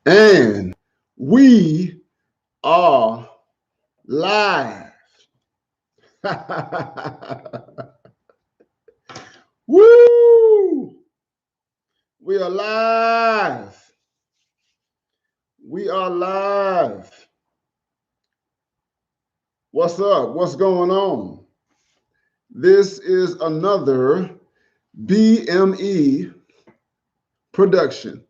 And we are live. Woo! We are live. We are live. What's up? What's going on? This is another BME production.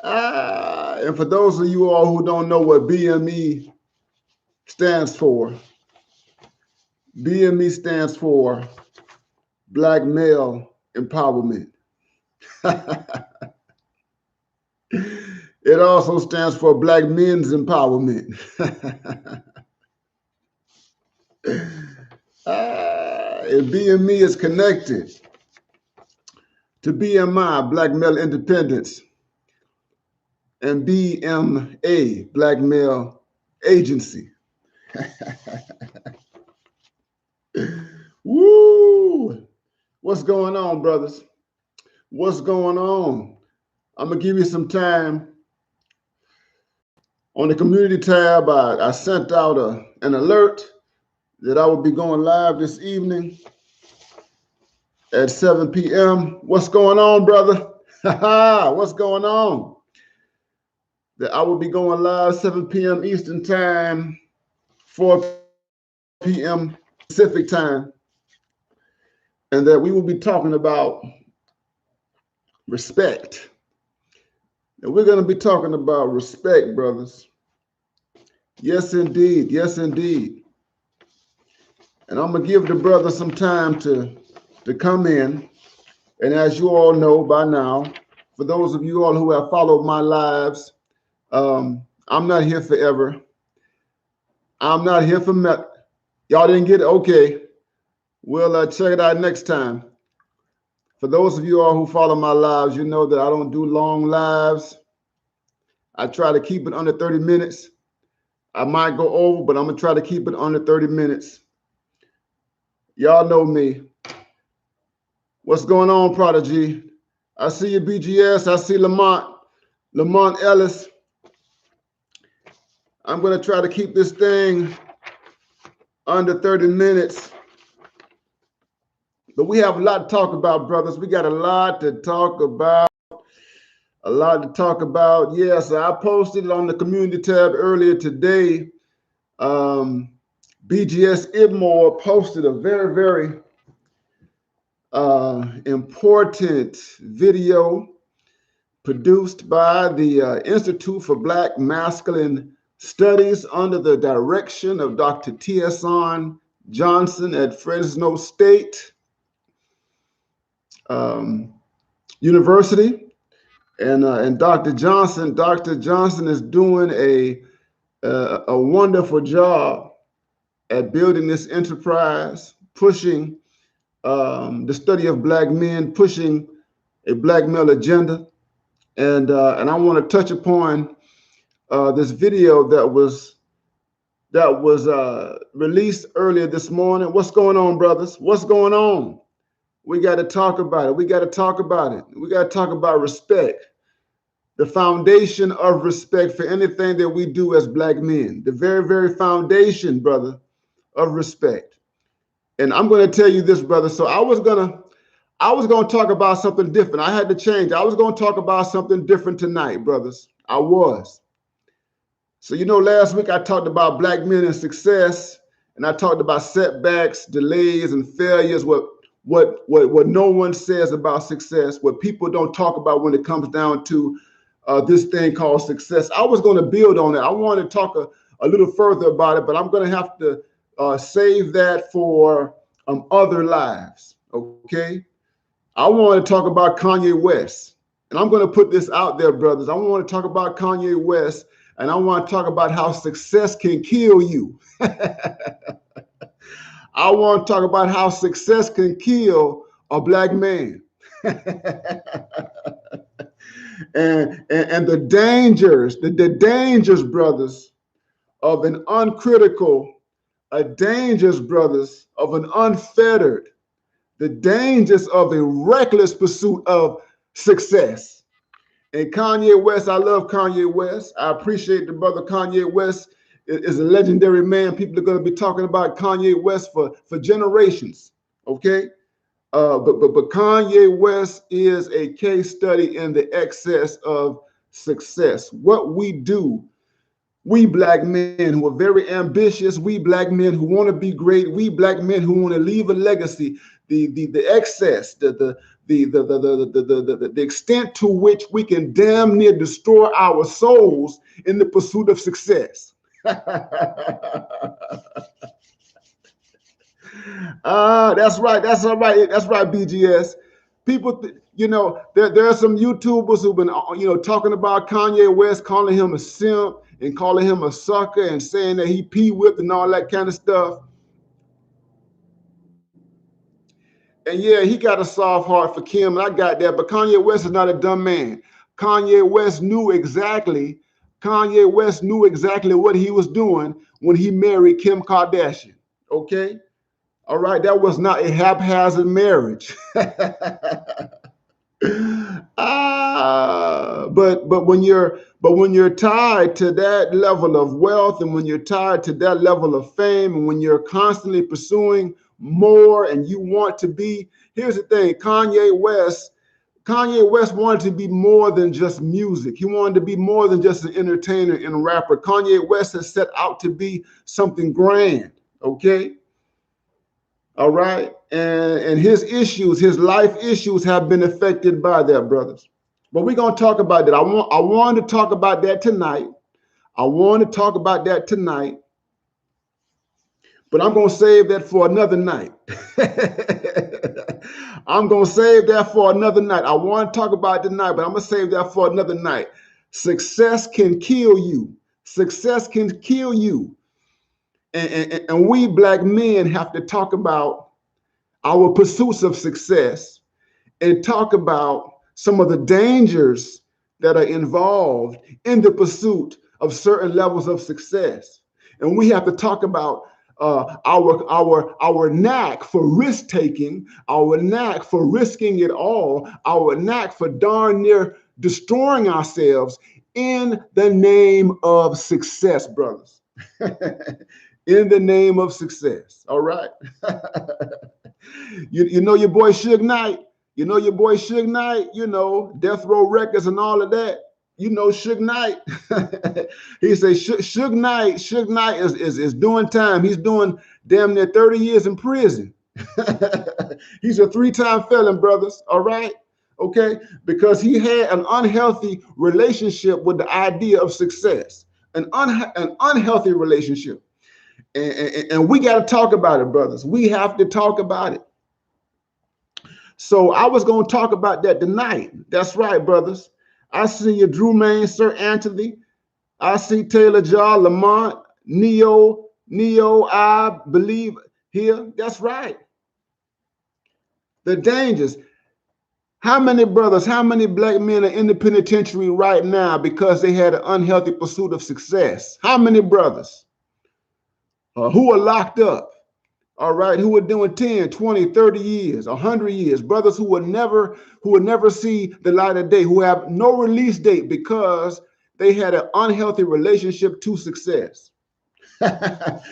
And for those of you all who don't know what BME stands for, BME stands for Black Male Empowerment. It also stands for Black Men's Empowerment. And BME is connected to BMI, Black Male Independence, and BMA, Black Male Agency. Woo! What's going on, brothers? What's going on? I'm going to give you some time. On the community tab, I sent out an alert that I will be going live this evening at 7 p.m. What's going on, brother? What's going on? That I will be going live 7 p.m. Eastern Time, 4 p.m. Pacific Time, and that we will be talking about respect. And we're going to be talking about respect, brothers. Yes, indeed. Yes, indeed. And I'm going to give the brother some time to come in. And as you all know by now, for those of you all who have followed my lives, I'm not here forever. I'm not here for y'all didn't get it? Okay. We'll check it out next time. For those of you all who follow my lives, you know that I don't do long lives. I try to keep it under 30 minutes. I might go over, but I'm going to try to keep it under 30 minutes. Y'all know me. What's going on, Prodigy? I see you, BGS. I see Lamont Ellis. I'm going to try to keep this thing under 30 minutes. But we have a lot to talk about, brothers. We got a lot to talk about. A lot to talk about. Yes, I posted it on the community tab earlier today. BGS Ibmore posted a very, very important video produced by the Institute for Black Masculine Studies under the direction of Dr. T.S. Johnson at Fresno State University. And Dr. Johnson is doing a wonderful job at building this enterprise, pushing the study of Black men, pushing a Black male agenda. And I want to touch upon this video that was released earlier this morning. What's going on, brothers? What's going on? We got to talk about it. We got to talk about it. We got to talk about respect, the foundation of respect for anything that we do as Black men, the very, very foundation, brother, of respect. And I'm going to tell you this, brother. So I was going to talk about something different. I had to change. I was going to talk about something different tonight, brothers. I was. So, you know, last week I talked about Black men and success, and I talked about setbacks, delays, and failures, what no one says about success, what people don't talk about when it comes down to this thing called success. I was going to build on it. I want to talk a little further about it, but I'm going to have to save that for other lives, okay? I want to talk about Kanye West, and I'm going to put this out there, brothers. I want to talk about Kanye West, and I want to talk about how success can kill you. I want to talk about how success can kill a Black man. and the dangers, brothers, of an uncritical, dangerous, brothers, of an unfettered, The dangers of a reckless pursuit of success. And Kanye West, I love Kanye West. I appreciate the brother Kanye West is a legendary man. People are going to be talking about Kanye West for generations. Okay. But Kanye West is a case study in the excess of success. What we do, we black men who are very ambitious, we black men who want to be great, we black men who want to leave a legacy, the excess, the extent to which we can damn near destroy our souls in the pursuit of success. That's right. That's all right. That's right, BGS. People, there are some YouTubers who've been, talking about Kanye West, calling him a simp and calling him a sucker and saying that he pee-whipped and all that kind of stuff. And yeah, he got a soft heart for Kim, and I got that. But Kanye West is not a dumb man. Kanye West knew exactly what he was doing when he married Kim Kardashian. Okay. All right, that was not a haphazard marriage. But when you're tied to that level of wealth, and when you're tied to that level of fame, and when you're constantly pursuing more, and you want to be, here's the thing: Kanye West wanted to be more than just music. He wanted to be more than just an entertainer and a rapper. Kanye West has set out to be something grand. Okay. All right. And his life issues have been affected by that, brothers. But we're going to talk about that. I want to talk about that tonight. But I'm going to save that for another night. I'm going to save that for another night. I want to talk about it tonight, but I'm going to save that for another night. Success can kill you. Success can kill you. And we black men have to talk about our pursuits of success and talk about some of the dangers that are involved in the pursuit of certain levels of success. And we have to talk about our knack for risk taking, our knack for risking it all, our knack for darn near destroying ourselves in the name of success, brothers. In the name of success. All right. You know your boy Suge Knight. Death Row Records and all of that. Suge Knight. He says Suge Knight is doing time. He's doing damn near 30 years in prison. He's a 3-time felon, brothers. All right. Okay. Because he had an unhealthy relationship with the idea of success, an unhealthy relationship. And we got to talk about it, brothers. We have to talk about it. So I was going to talk about that tonight. That's right, brothers. I see you, Drew Main, Sir Anthony. I see Taylor Jaw, Lamont, Neo, I believe here. That's right. The dangers. How many brothers, how many black men are in the penitentiary right now because they had an unhealthy pursuit of success? How many brothers who are locked up? All right, who are doing 10, 20, 30 years, 100 years, brothers who will never see the light of day, who have no release date because they had an unhealthy relationship to success.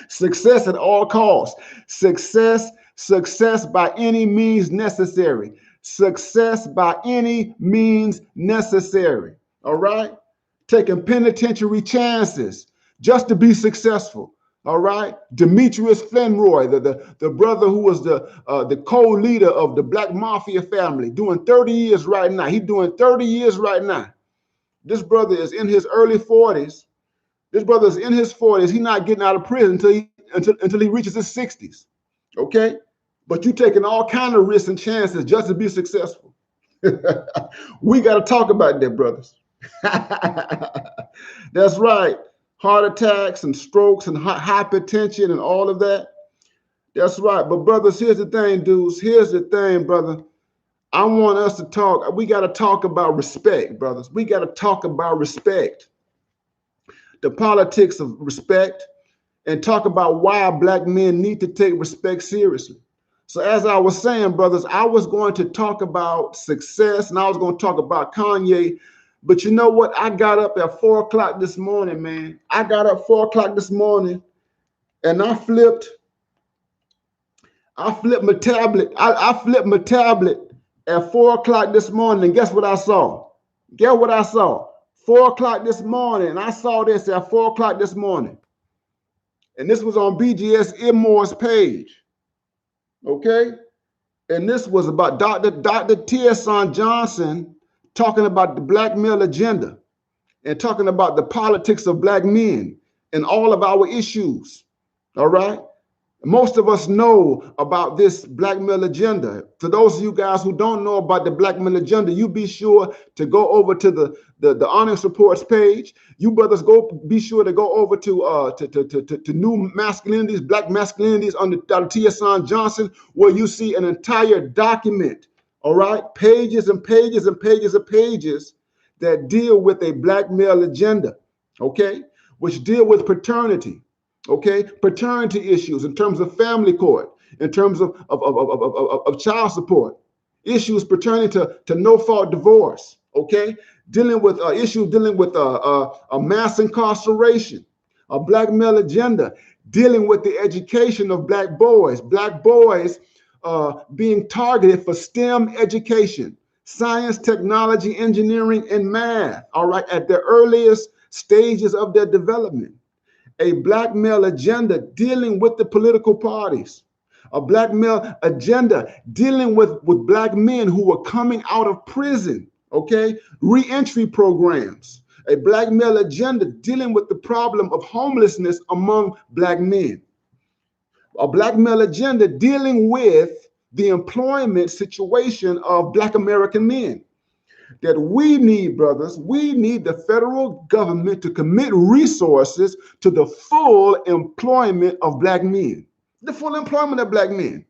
Success at all costs. Success by any means necessary. Success by any means necessary. All right, taking penitentiary chances just to be successful. All right, Demetrius Fenroy, the brother who was the co-leader of the Black Mafia family, doing 30 years right now. He's doing 30 years right now. This brother is in his early 40s. This brother is in his 40s. He's not getting out of prison until he reaches his 60s. Okay, but you taking all kind of risks and chances just to be successful. We got to talk about that, brothers. That's right. Heart attacks and strokes and hypertension and all of that. That's right. But brothers, here's the thing, dudes. Here's the thing, brother. I want us to talk. We got to talk about respect, brothers. We got to talk about respect. The politics of respect, and talk about why black men need to take respect seriously. So as I was saying, brothers, I was going to talk about success and I was going to talk about Kanye. But you know what? I got up at 4 o'clock this morning, man. I got up 4 o'clock this morning and I flipped my tablet. I flipped my tablet at 4 o'clock this morning. And guess what I saw? Guess what I saw? 4 o'clock this morning. And I saw this at 4 o'clock this morning. And this was on BGS Immore's page. Okay? And this was about Dr. Tierson Johnson talking about the black male agenda and talking about the politics of black men and all of our issues. All right? Most of us know about this black male agenda. For those of you guys who don't know about the black male agenda, you be sure to go over to the Honest Reports page. You brothers be sure to go over to New Masculinities, Black Masculinities under Dr. Tierson Johnson, where you see an entire document, all right? Pages and pages and pages and pages that deal with a black male agenda, okay? Which deal with paternity. Okay, paternity issues in terms of family court, in terms of child support, issues pertaining to no-fault divorce. Okay, dealing with issues dealing with a mass incarceration, a black male agenda, dealing with the education of black boys being targeted for STEM education, science, technology, engineering, and math. All right, at the earliest stages of their development. A black male agenda dealing with the political parties, a black male agenda dealing with black men who were coming out of prison, okay, reentry programs, a black male agenda dealing with the problem of homelessness among black men, a black male agenda dealing with the employment situation of black American men. That we need, brothers, we need the federal government to commit resources to the full employment of black men. The full employment of black men.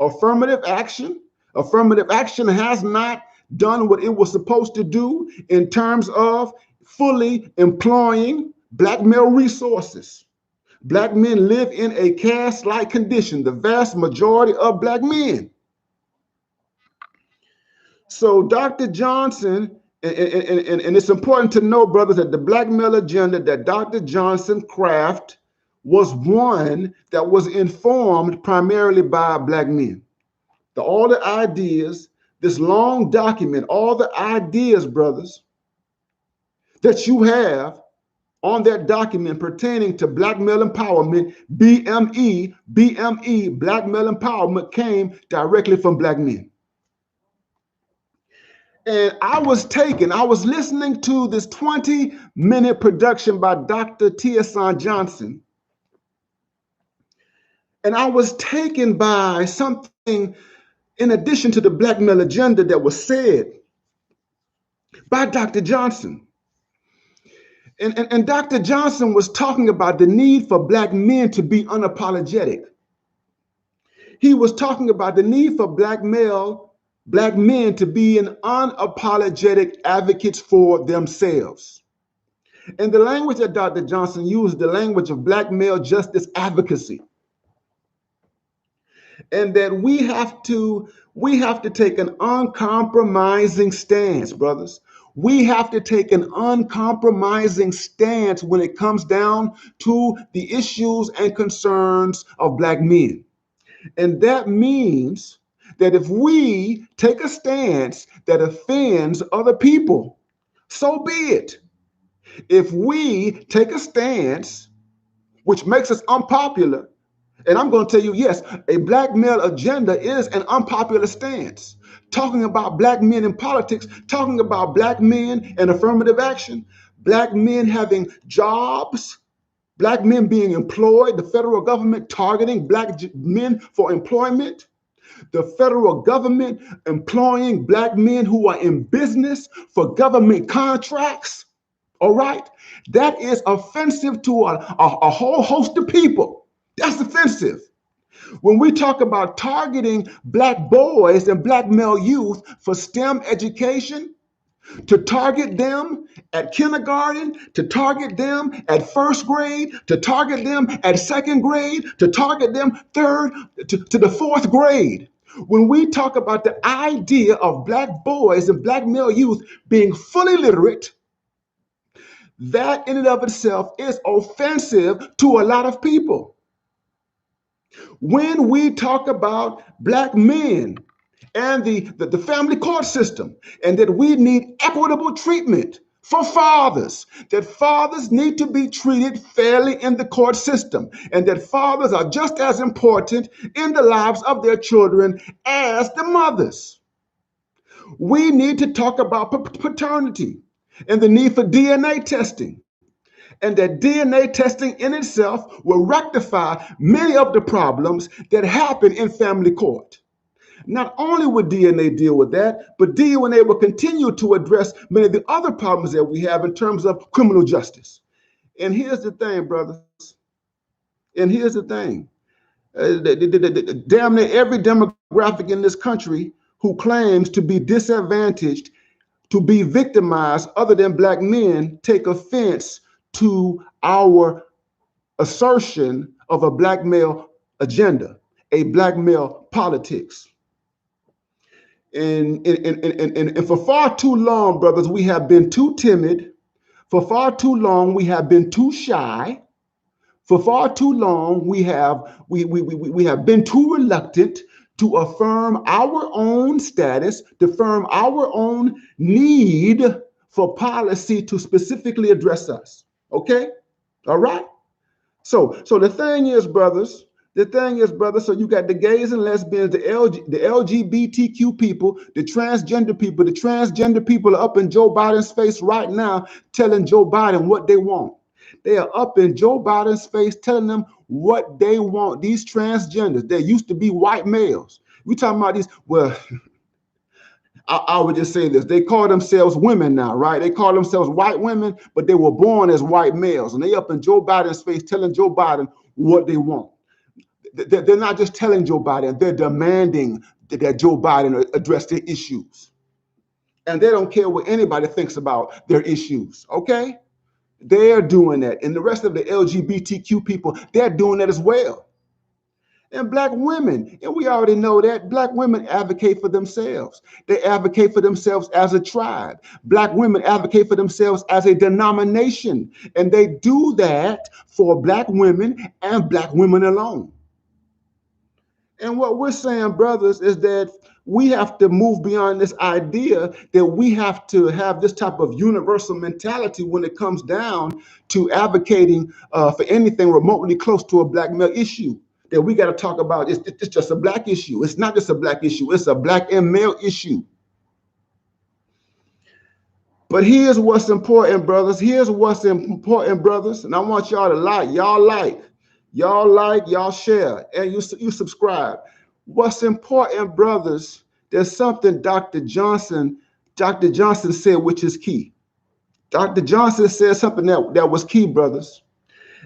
Affirmative action has not done what it was supposed to do in terms of fully employing black male resources. Black men live in a caste-like condition, the vast majority of black men. So Dr. Johnson, and it's important to know, brothers, that the black male agenda that Dr. Johnson crafted was one that was informed primarily by black men. All the ideas, this long document, all the ideas, brothers, that you have on that document pertaining to black male empowerment, BME, black male empowerment, came directly from black men. And I was listening to this 20-minute production by Dr. Tierson Johnson. And I was taken by something in addition to the black male agenda that was said by Dr. Johnson. And Dr. Johnson was talking about the need for black men to be unapologetic. He was talking about the need for black men to be an unapologetic advocates for themselves. And the language that Dr. Johnson used, the language of black male justice advocacy. And that we have to take an uncompromising stance, brothers. We have to take an uncompromising stance when it comes down to the issues and concerns of black men. And that means that if we take a stance that offends other people, so be it. If we take a stance which makes us unpopular, and I'm going to tell you, yes, a black male agenda is an unpopular stance. Talking about black men in politics, talking about black men and affirmative action, black men having jobs, black men being employed, the federal government targeting black men for employment, the federal government employing black men who are in business for government contracts, all right? That is offensive to a whole host of people. That's offensive. When we talk about targeting black boys and black male youth for STEM education, to target them at kindergarten, to target them at first grade, to target them at second grade, to target them third to the fourth grade. When we talk about the idea of black boys and black male youth being fully literate, that in and of itself is offensive to a lot of people. When we talk about black men and the family court system, and that we need equitable treatment for fathers, that fathers need to be treated fairly in the court system, and that fathers are just as important in the lives of their children as the mothers. We need to talk about paternity and the need for DNA testing, and that DNA testing in itself will rectify many of the problems that happen in family court. Not only would DNA deal with that, but DNA will continue to address many of the other problems that we have in terms of criminal justice. And here's the thing, brothers. And here's the thing. Damn near every demographic in this country who claims to be disadvantaged, to be victimized, other than black men, take offense to our assertion of a black male agenda, a black male politics. And for far too long, brothers, we have been too timid. For far too long, we have been too shy. For far too long, we have been too reluctant to affirm our own status, to affirm our own need for policy to specifically address us. Okay? All right? So the thing is, brothers, so you got the gays and lesbians, the LGBTQ people, the transgender people. The transgender people are up in Joe Biden's face right now telling Joe Biden what they want. They are up in Joe Biden's face telling them what they want. These transgenders, they used to be white males. We talking about these, well, I would just say this. They call themselves women now, right? They call themselves white women, but they were born as white males. And they up in Joe Biden's face telling Joe Biden what they want. They're not just telling Joe Biden, they're demanding that Joe Biden address their issues. And they don't care what anybody thinks about their issues, okay? They're doing that. And the rest of the LGBTQ people, they're doing that as well. And black women, and we already know that, black women advocate for themselves. They advocate for themselves as a tribe. Black women advocate for themselves as a denomination. And they do that for black women and black women alone. And what we're saying, brothers, is that we have to move beyond this idea that we have to have this type of universal mentality when it comes down to advocating for anything remotely close to a black male issue. That we got to talk about, it's just a black issue. It's not just a black issue, it's a black and male issue. But here's what's important, brothers. Here's what's important, brothers. And I want y'all to y'all share, and you subscribe. What's important, brothers, there's something Dr. Johnson said, which is key. Dr. Johnson said something that was key, brothers,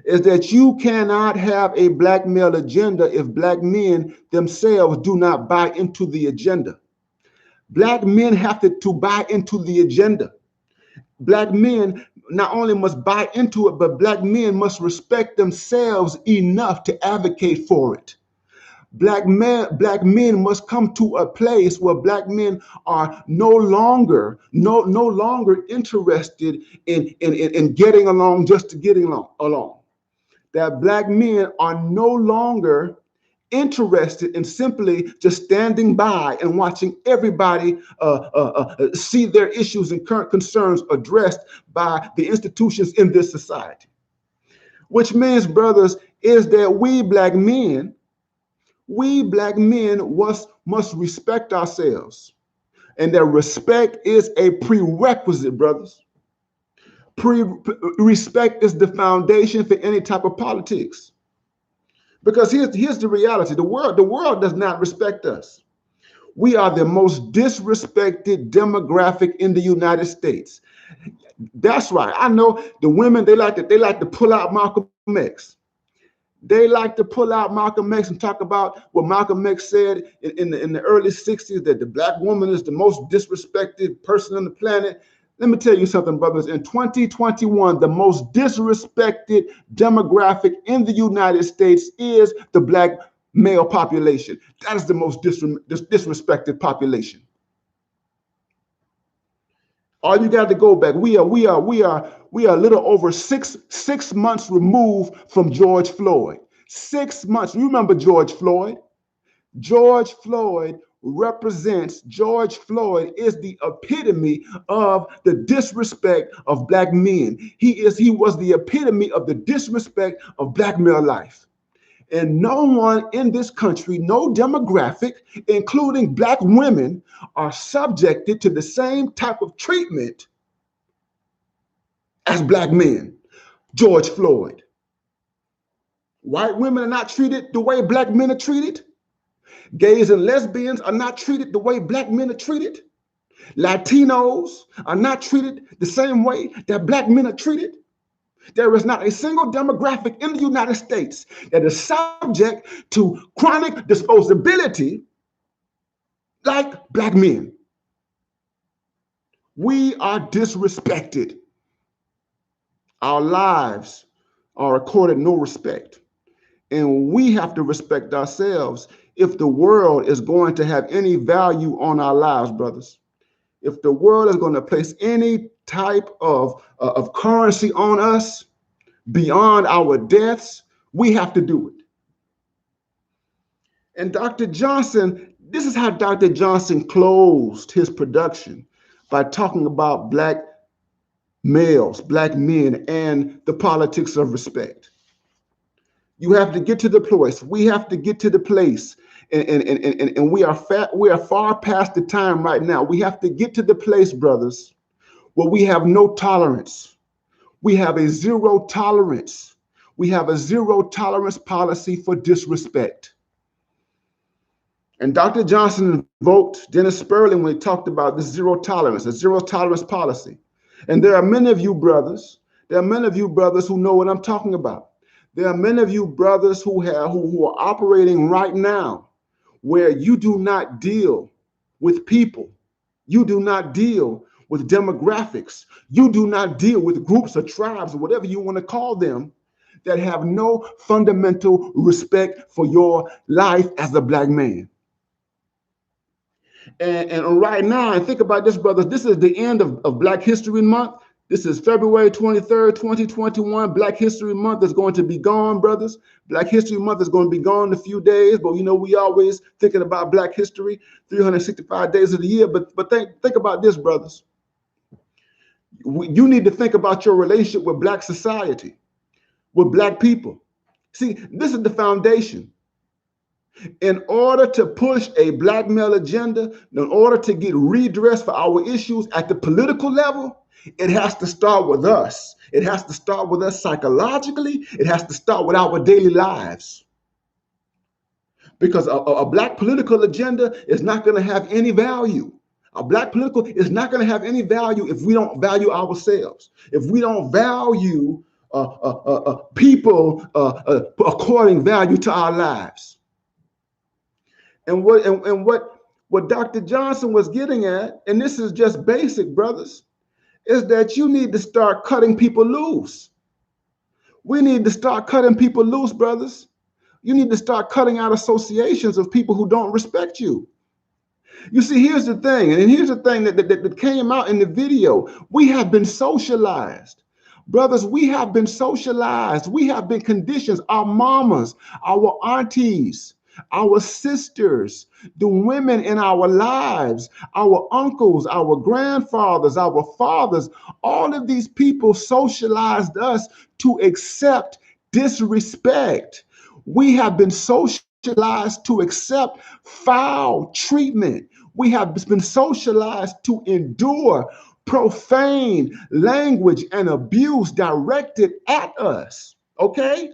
is that you cannot have a black male agenda if black men themselves do not buy into the agenda. Black men have to buy into the agenda. Black men not only must buy into it, but black men must respect themselves enough to advocate for it. Black men must come to a place where black men are no longer interested in getting along just to getting along. That black men are no longer interested in simply just standing by and watching everybody see their issues and current concerns addressed by the institutions in this society. Which means, brothers, is that we black men must respect ourselves. And that respect is a prerequisite, brothers. Respect is the foundation for any type of politics. Because here's the reality. The world does not respect us. We are the most disrespected demographic in the United States. That's right. I know the women, they like to pull out Malcolm X. They like to pull out Malcolm X and talk about what Malcolm X said in the early 60s, that the black woman is the most disrespected person on the planet. Let me tell you something, brothers. In 2021, the most disrespected demographic in the United States is the black male population. That is the most disrespected population. All you got to go back. We are a little over six months removed from George Floyd. 6 months. You remember George Floyd? George Floyd is the epitome of the disrespect of black men. He was the epitome of the disrespect of black male life. And no one in this country, no demographic, including black women, are subjected to the same type of treatment as black men. George Floyd. White women are not treated the way black men are treated. Gays and lesbians are not treated the way black men are treated. Latinos are not treated the same way that black men are treated. There is not a single demographic in the United States that is subject to chronic disposability like black men. We are disrespected. Our lives are accorded no respect. And we have to respect ourselves if the world is going to have any value on our lives, brothers. If the world is going to place any type of currency on us beyond our deaths, we have to do it. And Dr. Johnson, this is how Dr. Johnson closed his production, by talking about black males, black men, and the politics of respect. You have to get to the place. We have to get to the place. And we are far past the time right now. We have to get to the place, brothers, where we have no tolerance. We have a zero tolerance. We have a zero tolerance policy for disrespect. And Dr. Johnson invoked Dennis Sperling when he talked about this zero tolerance, a zero tolerance policy. And there are many of you brothers, who know what I'm talking about. There are many of you brothers who are operating right now where you do not deal with people. You do not deal with demographics. You do not deal with groups or tribes or whatever you want to call them that have no fundamental respect for your life as a black man. And right now, and think about this, brothers, this is the end of Black History Month. This is February 23rd, 2021. Black History Month is going to be gone, brothers. Black History Month is going to be gone in a few days, but you know, we always thinking about Black history, 365 days of the year. But think about this, brothers. You need to think about your relationship with Black society, with Black people. See, this is the foundation. In order to push a black male agenda, in order to get redress for our issues at the political level, it has to start with us. It has to start with us psychologically. It has to start with our daily lives. Because a black political agenda is not going to have any value. A black political is not going to have any value if we don't value ourselves. If we don't value people according value to our lives. And what Dr. Johnson was getting at, and this is just basic, brothers, is that you need to start cutting people loose. We need to start cutting people loose, brothers. You need to start cutting out associations of people who don't respect you. You see, here's the thing, and here's the thing that came out in the video. We have been socialized. Brothers, we have been socialized. We have been conditioned. Our mamas, our aunties, our sisters, the women in our lives, our uncles, our grandfathers, our fathers, all of these people socialized us to accept disrespect. We have been socialized to accept foul treatment. We have been socialized to endure profane language and abuse directed at us. Okay?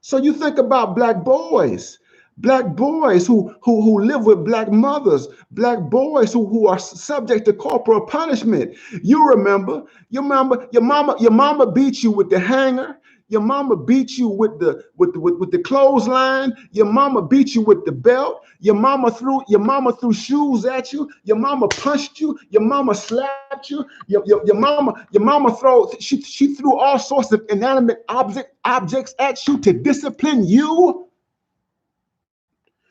So you think about black boys who live with black mothers, black boys who are subject to corporal punishment. You remember your mama beat you with the hanger. Your mama beat you with the clothesline. Your mama beat you with the belt. Your mama threw shoes at you. Your mama punched you. Your mama slapped you. Your mama she threw all sorts of inanimate objects at you to discipline you.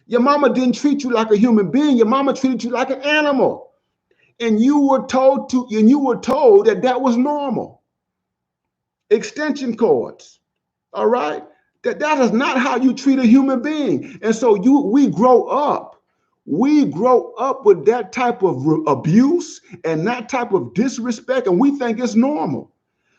Your mama didn't treat you like a human being. Your mama treated you like an animal. And you were told that that was normal. Extension cords. All right? That is not how you treat a human being. And so we grow up with that type of abuse and that type of disrespect, and we think it's normal.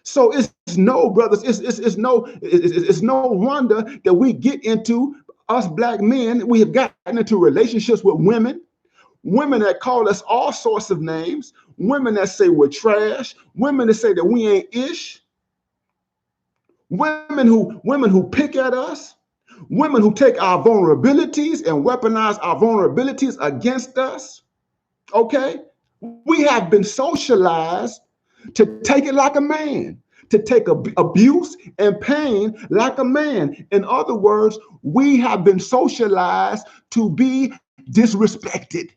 So it's no, brothers, it's no wonder that we get into, us black men, we have gotten into relationships with women that call us all sorts of names, women that say we're trash, women that say that we ain't ish, women who pick at us, women who take our vulnerabilities and weaponize our vulnerabilities against us. Okay? We have been socialized to take it like a man, to take abuse and pain like a man. In other words, we have been socialized to be disrespected.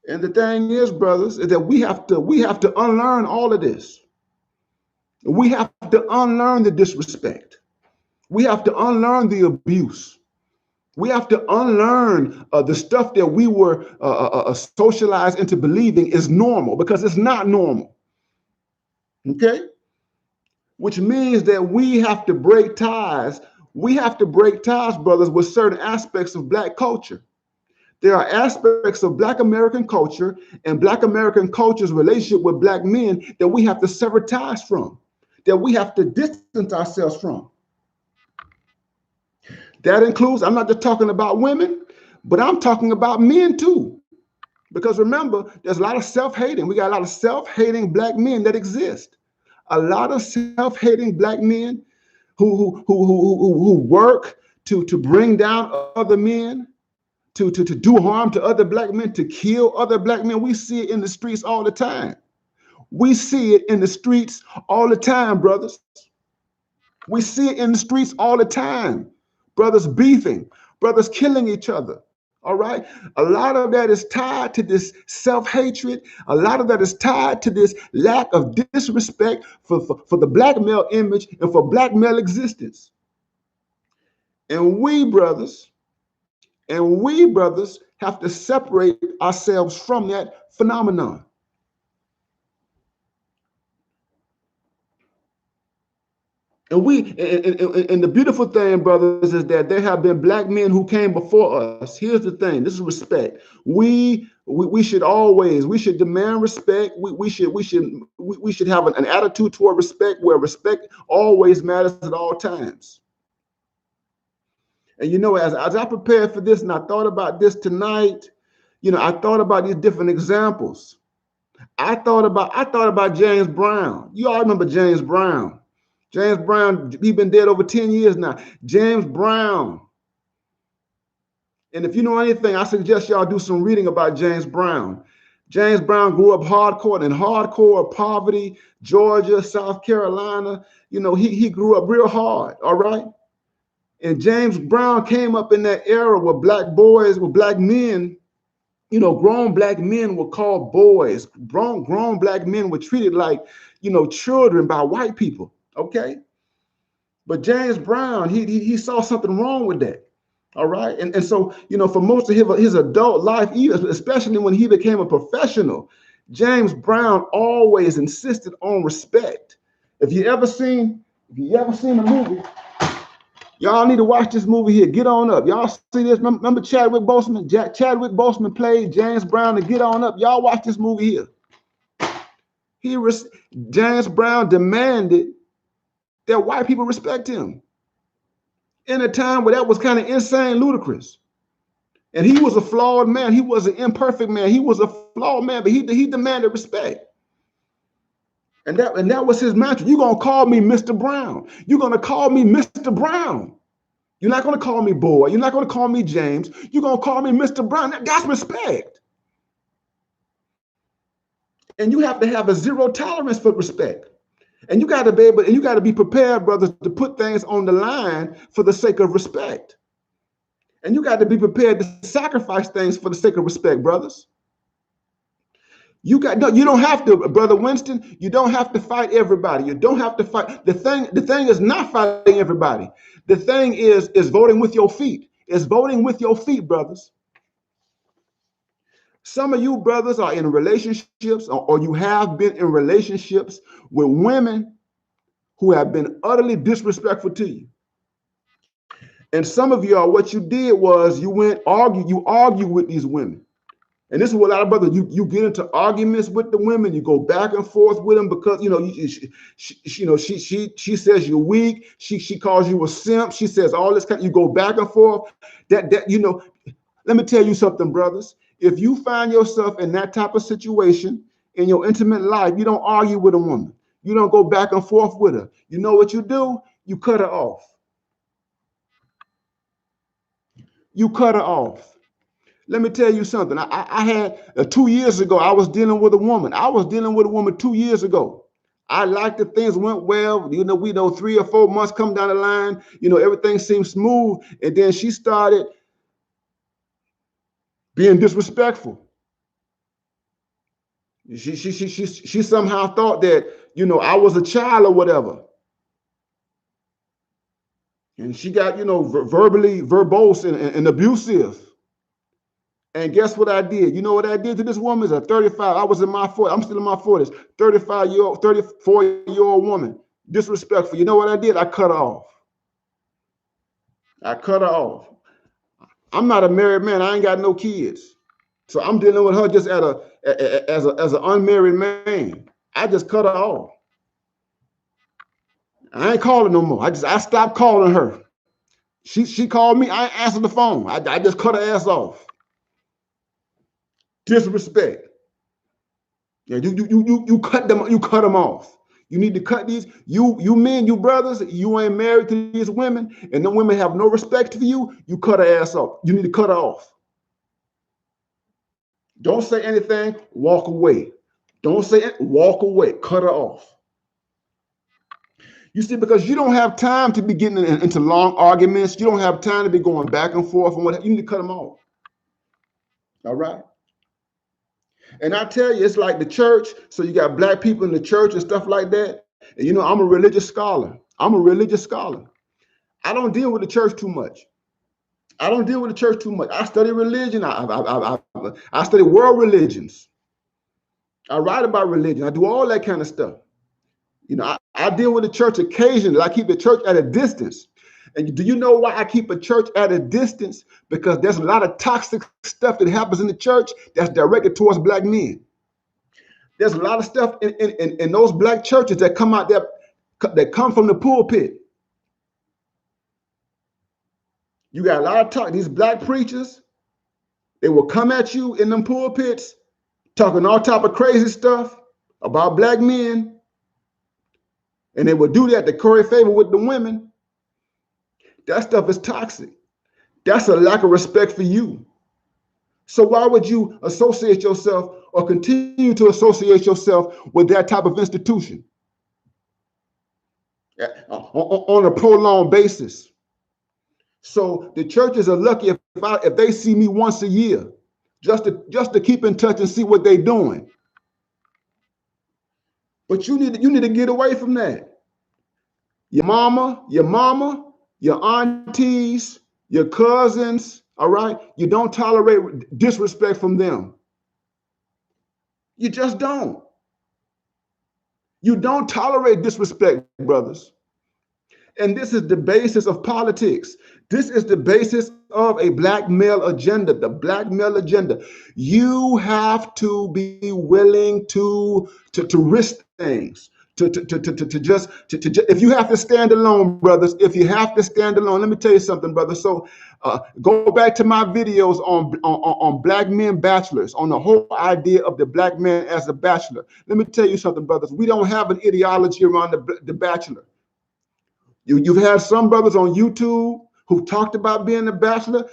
And the thing is, brothers, is that we have to unlearn all of this. We have to unlearn the disrespect. We have to unlearn the abuse. We have to unlearn the stuff that we were socialized into believing is normal, because it's not normal. Okay? Which means that we have to break ties. We have to break ties, brothers, with certain aspects of black culture. There are aspects of Black American culture and Black American culture's relationship with black men that we have to sever ties from, that we have to distance ourselves from. That includes, I'm not just talking about women, but I'm talking about men too. Because remember, there's a lot of self-hating. We got a lot of self-hating black men that exist. A lot of self-hating black men who work to bring down other men, to do harm to other black men, to kill other black men. We see it in the streets all the time. We see it in the streets all the time, brothers. We see it in the streets all the time. Brothers beefing, brothers killing each other. All right. A lot of that is tied to this self-hatred. A lot of that is tied to this lack of disrespect for the black male image and for black male existence. And we brothers have to separate ourselves from that phenomenon. And the beautiful thing, brothers, is that there have been black men who came before us. Here's the thing: this is respect. We should demand respect. We should have an attitude toward respect, where respect always matters at all times. And as I prepared for this and I thought about this tonight, I thought about these different examples. I thought about James Brown. You all remember James Brown. James Brown, he's been dead over 10 years now. James Brown. And if you know anything, I suggest y'all do some reading about James Brown. James Brown grew up hardcore poverty, Georgia, South Carolina. He grew up real hard, all right? And James Brown came up in that era where black men, grown black men were called boys. Grown black men were treated like, children by white people. Okay. But James Brown, he saw something wrong with that. All right. And so, for most of his adult life, especially when he became a professional, James Brown always insisted on respect. If you ever seen the movie, y'all need to watch this movie here. Get On Up. Y'all see this? Remember Chadwick Boseman? Chadwick Boseman played James Brown in Get On Up. Y'all watch this movie here. James Brown demanded that white people respect him in a time where that was kind of insane, ludicrous. And he was a flawed man. He was an imperfect man. He was a flawed man, but he demanded respect. And that was his mantra. You're going to call me Mr. Brown. You're going to call me Mr. Brown. You're not going to call me boy. You're not going to call me James. You're going to call me Mr. Brown. That's respect. And you have to have a zero tolerance for respect. And you got to be able, and you got to be prepared, brothers, to put things on the line for the sake of respect. And you got to be prepared to sacrifice things for the sake of respect, brothers. You don't have to, Brother Winston, you don't have to fight everybody. You don't have to fight. The thing is not fighting everybody. The thing is voting with your feet. It's voting with your feet, brothers. Some of you brothers are in relationships, or you have been in relationships with women who have been utterly disrespectful to you. And some of y'all, what you did was you argue with these women. And this is what a lot of brothers, you get into arguments with the women, you go back and forth with them because, she says you're weak. She calls you a simp. She says all this you go back and forth. Let me tell you something, brothers. If you find yourself in that type of situation in your intimate life, you don't argue with a woman. You don't go back and forth with her. You know what you do? You cut her off. You cut her off. Let me tell you something. I had 2 years ago, I was dealing with a woman. I was dealing with a woman 2 years ago. I liked that things went well. We know 3 or 4 months come down the line. Everything seemed smooth. And then she started being disrespectful. She somehow thought that, I was a child or whatever. And she got, verbally verbose and abusive. And guess what I did? You know what I did to this woman? Is a 35. I was in my 40s. I'm still in my 40s. 34-year-old woman. Disrespectful. You know what I did? I cut her off. I cut her off. I'm not a married man. I ain't got no kids. So I'm dealing with her just as an unmarried man. I just cut her off. I ain't calling no more. I stopped calling her. She called me. I ain't answered the phone. I just cut her ass off. Disrespect. Yeah, you cut them off. You need to cut these. You men, you brothers, you ain't married to these women, and the women have no respect for you. You cut her ass off. You need to cut her off. Don't say anything. Walk away. Don't say it. Walk away. Cut her off. You see, because you don't have time to be getting into long arguments. You don't have time to be going back and forth and whatever. You need to cut them off. All right. And I tell you, it's like the church. So you got black people in the church and stuff like that. And I'm a religious scholar. I don't deal with the church too much. I study religion. I study world religions. I write about religion. I do all that kind of stuff. I deal with the church occasionally. I keep the church at a distance. And do you know why I keep a church at a distance? Because there's a lot of toxic stuff that happens in the church that's directed towards black men. There's a lot of stuff in those black churches that come out there, that come from the pulpit. You got a lot of talk. These black preachers, they will come at you in them pulpits, talking all type of crazy stuff about black men. And they will do that to curry favor with the women. That stuff is toxic. That's a lack of respect for you. So why would you associate yourself or continue to associate yourself with that type of institution on a prolonged basis? So the churches are lucky if they see me once a year, just to keep in touch and see what they're doing. But you need to get away from that. Your mama, your aunties, your cousins, all right? You don't tolerate disrespect from them. You just don't. You don't tolerate disrespect, brothers. And this is the basis of politics. This is the basis of a black male agenda, the black male agenda. You have to be willing to risk things. If you have to stand alone, brothers, if you have to stand alone, let me tell you something, brother. So go back to my videos on black men bachelors, on the whole idea of the black man as a bachelor. Let me tell you something, brothers. We don't have an ideology around the bachelor. You've had some brothers on YouTube who talked about being a bachelor.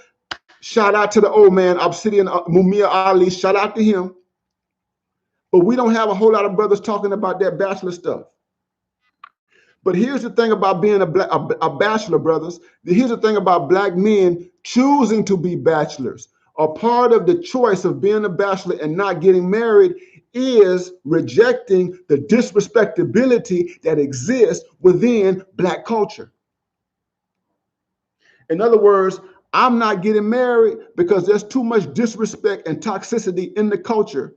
Shout out to the old man, Obsidian Mumia Ali. Shout out to him. But we don't have a whole lot of brothers talking about that bachelor stuff. But here's the thing about being a bachelor, brothers. Here's the thing about black men choosing to be bachelors. A part of the choice of being a bachelor and not getting married is rejecting the disrespectability that exists within black culture. In other words, I'm not getting married because there's too much disrespect and toxicity in the culture.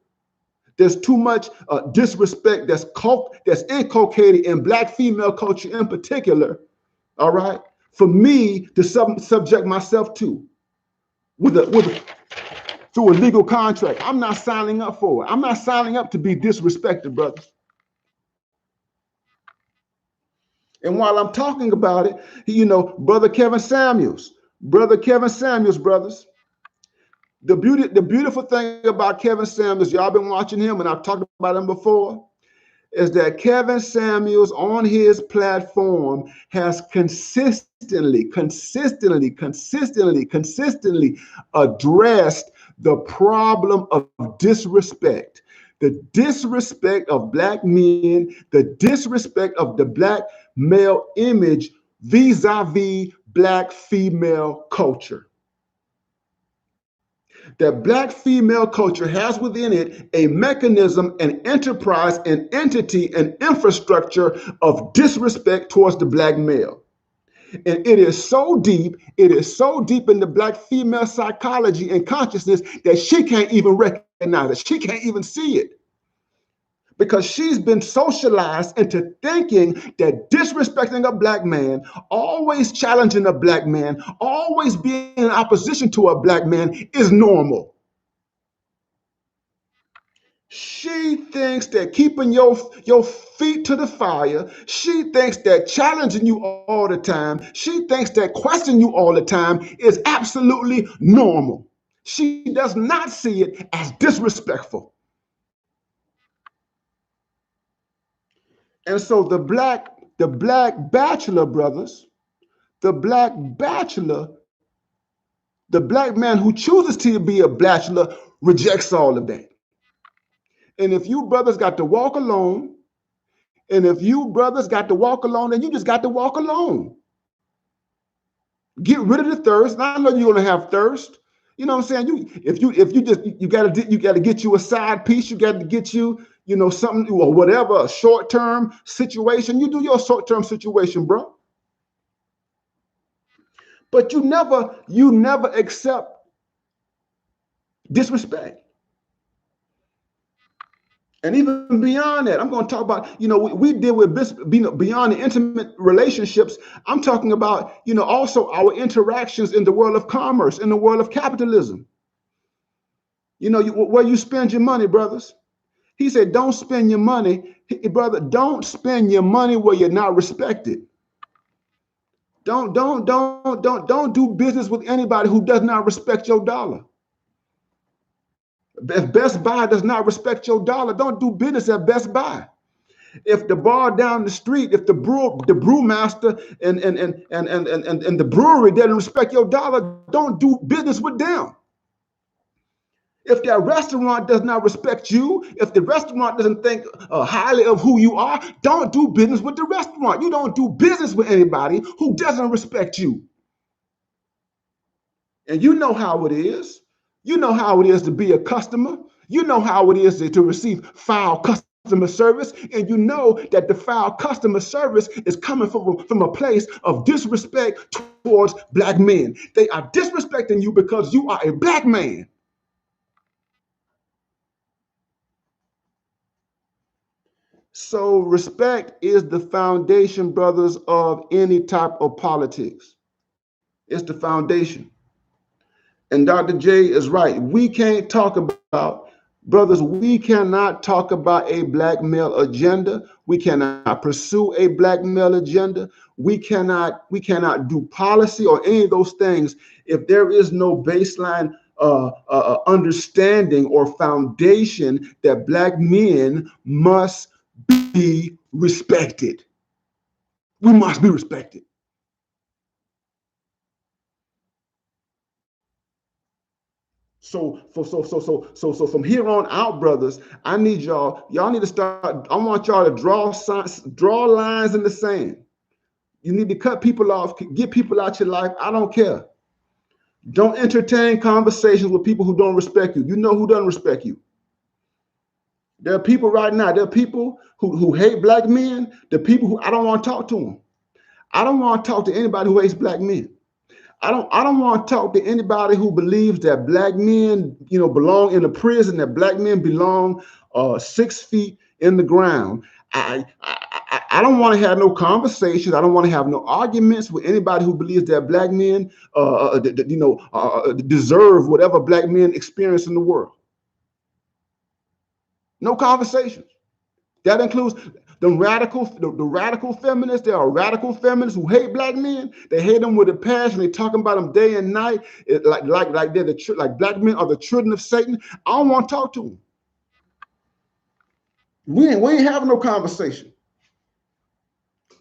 There's too much disrespect that's inculcated in black female culture in particular, all right, for me to subject myself to through a legal contract. I'm not signing up for it. I'm not signing up to be disrespected, brothers. And while I'm talking about it, Brother Kevin Samuels, brothers. The beautiful thing about Kevin Samuels, y'all been watching him, and I've talked about him before, is that Kevin Samuels on his platform has consistently addressed the problem of disrespect. The disrespect of black men, the disrespect of the black male image vis-a-vis black female culture. That black female culture has within it a mechanism, an enterprise, an entity, an infrastructure of disrespect towards the black male. And it is so deep in the black female psychology and consciousness that she can't even recognize it. She can't even see it. Because she's been socialized into thinking that disrespecting a black man, always challenging a black man, always being in opposition to a black man is normal. She thinks that keeping your feet to the fire, she thinks that challenging you all the time, she thinks that questioning you all the time is absolutely normal. She does not see it as disrespectful. And so the black bachelor, brothers, the black man who chooses to be a bachelor rejects all of that. And if you brothers got to walk alone, then you just got to walk alone. Get rid of the thirst. I know you're gonna have thirst. You know what I'm saying? You gotta get you a side piece. You got to get you something or whatever, a short-term situation. You do your short-term situation, bro. But you never accept disrespect. And even beyond that, I'm going to talk about, we deal with beyond the intimate relationships. I'm talking about, also our interactions in the world of commerce, in the world of capitalism. Where you spend your money, brothers. He said, don't spend your money, brother. Don't spend your money where you're not respected. Don't do business with anybody who does not respect your dollar. If Best Buy does not respect your dollar, don't do business at Best Buy. If the bar down the street, if the brewmaster and the brewery doesn't respect your dollar, don't do business with them. If that restaurant does not respect you, if the restaurant doesn't think highly of who you are, don't do business with the restaurant. You don't do business with anybody who doesn't respect you. And you know how it is. You know how it is to be a customer. You know how it is to receive foul customer service. And you know that the foul customer service is coming from a place of disrespect towards black men. They are disrespecting you because you are a black man. So respect is the foundation, brothers, of any type of politics. It's the foundation. And Dr. J is right. We can't talk about, brothers, we cannot talk about a black male agenda. We cannot pursue a black male agenda. We cannot do policy or any of those things if there is no baseline understanding or foundation that black men must be respected. We must be respected. So from here on out, brothers, I need y'all need to start. I want y'all to draw lines in the sand. You need to cut people off, get people out your life. I don't care. Don't entertain conversations with people who don't respect you. You know who doesn't respect you. There are people right now, there are people who hate black men. The people who I don't want to talk to them. I don't want to talk to anybody who hates black men. I don't want to talk to anybody who believes that black men, belong in a prison, that black men belong 6 feet in the ground. I don't want to have no conversations. I don't want to have no arguments with anybody who believes that black men, deserve whatever black men experience in the world. No conversations. That includes the radical feminists. There are radical feminists who hate black men. They hate them with a passion. They talking about them day and night, like they're like black men are the children of Satan. I don't want to talk to them. We ain't having no conversation.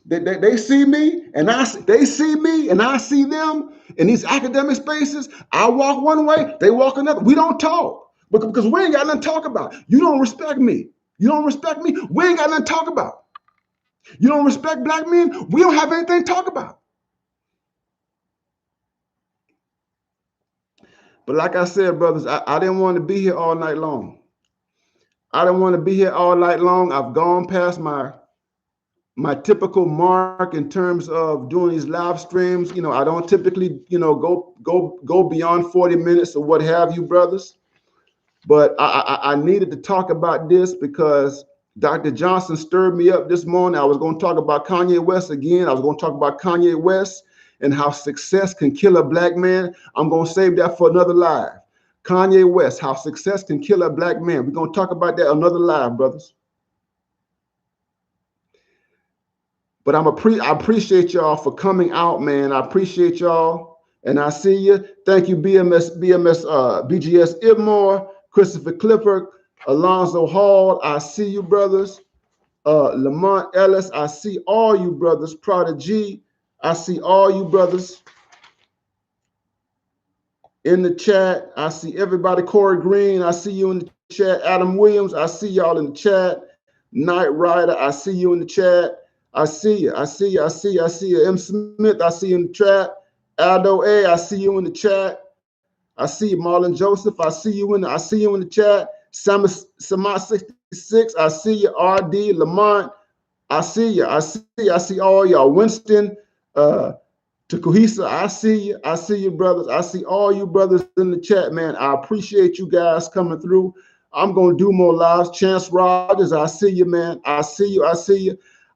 They see me and they see me and I see them in these academic spaces. I walk one way, they walk another. We don't talk because we ain't got nothing to talk about. You don't respect me. You don't respect me. We ain't got nothing to talk about. You don't respect black men. We don't have anything to talk about. But like I said, brothers, I didn't want to be here all night long. I didn't want to be here all night long. I've gone past my typical mark in terms of doing these live streams. I don't typically, go beyond 40 minutes or what have you, brothers. But I needed to talk about this because Dr. Johnson stirred me up this morning. I was going to talk about Kanye West again. I was going to talk about Kanye West and how success can kill a black man. I'm going to save that for another live. Kanye West, how success can kill a black man. We're going to talk about that another live, brothers. But I appreciate y'all for coming out, man. I appreciate y'all. And I see you. Thank you, BGS Ibmore, Christopher Clifford, Alonzo Hall. I see you, brothers. Lamont Ellis, I see all you brothers. Prodigy, I see all you brothers in the chat. I see everybody. Corey Green, I see you in the chat. Adam Williams, I see y'all in the chat. Knight Rider, I see you in the chat. I see you. I see you. I see you. I see you. M. Smith, I see you in the chat. Aldo A, I see you in the chat. I see you. Marlon Joseph, I see you in the chat. Samad 66, I see you. RD Lamont, I see you. I see all y'all. Winston, Takuhisa, I see you, brothers. I see all you brothers in the chat, man. I appreciate you guys coming through. I'm gonna do more lives. Chance Rogers, I see you, man. I see you.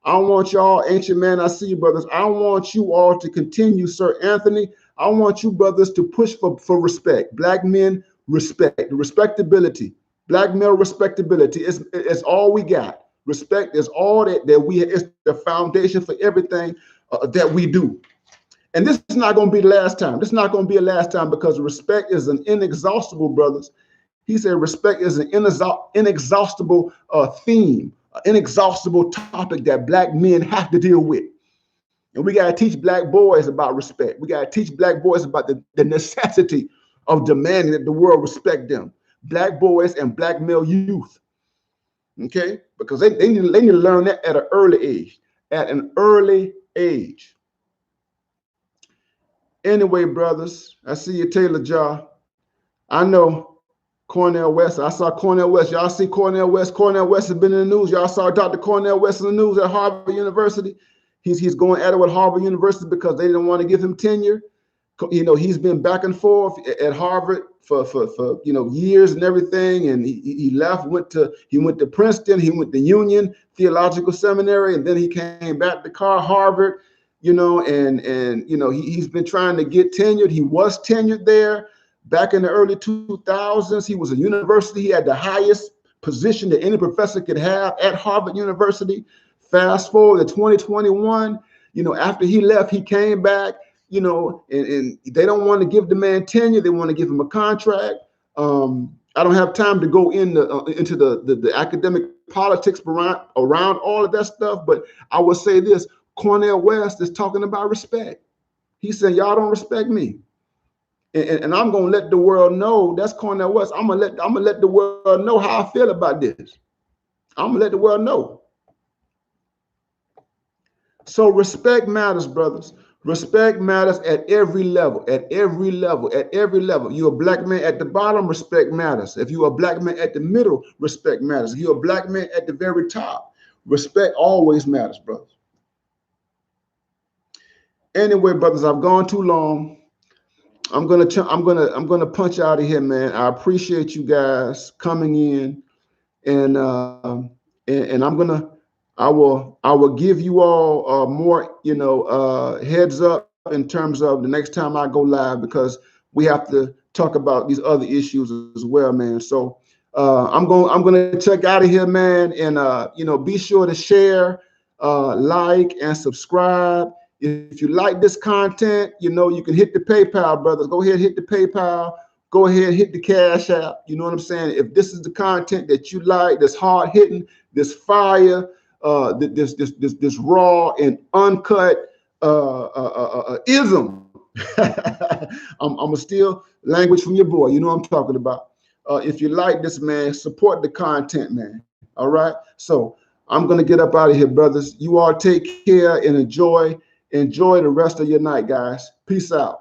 I want y'all, Ancient Man, I see you, brothers. I want you all to continue, Sir Anthony. I want you brothers to push for respect. Black men respect, respectability. Black male respectability is all we got. Respect is all that we, it's the foundation for everything that we do. And this is not going to be the last time. This is not going to be a last time because respect is an inexhaustible, brothers. He said respect is an inexhaustible theme, an inexhaustible topic that black men have to deal with. And we got to teach black boys about respect. We got to teach black boys about the necessity of demanding that the world respect them. Black boys and black male youth. Okay? Because they need to learn that at an early age. At an early age. Anyway, brothers, I see you, Taylor Jaw. I know Cornel West. I saw Cornel West. Y'all see Cornel West. Cornel West has been in the news. Y'all saw Dr. Cornel West in the news at Harvard University. He's going at it with Harvard University because they didn't want to give him tenure. He's been back and forth at Harvard for years and everything. And he left, he went to Princeton, he went to Union Theological Seminary, and then he came back to Harvard. He's been trying to get tenured. He was tenured there back in the early 2000s. He was a university. He had the highest position that any professor could have at Harvard University. Fast forward to 2021, after he left, he came back, and they don't want to give the man tenure. They want to give him a contract. I don't have time to go into the academic politics around all of that stuff, but I will say this. Cornel West is talking about respect. He said, y'all don't respect me. And I'm gonna let the world know. That's Cornel West. I'm gonna let the world know how I feel about this. I'm gonna let the world know. So respect matters, brothers. Respect matters at every level, at every level, at every level. You're a black man at the bottom, respect matters. If you're a black man at the middle, respect matters. If you're a black man at the very top, respect always matters, brothers. Anyway, brothers, I've gone too long. I'm gonna punch out of here, man. I appreciate you guys coming in, and and I will give you all more heads up in terms of the next time I go live, because we have to talk about these other issues as well, man. So I'm gonna check out of here, man, and be sure to share, like, and subscribe. If you like this content, you can hit the PayPal, brothers. Go ahead, hit the PayPal. Go ahead, hit the Cash App. You know what I'm saying? If this is the content that you like, that's hard hitting, this fire, this raw and uncut ism. I'm gonna steal language from your boy. You know what I'm talking about. If you like this, man, support the content, man. All right. So I'm gonna get up out of here, brothers. You all take care and enjoy the rest of your night, guys. Peace out.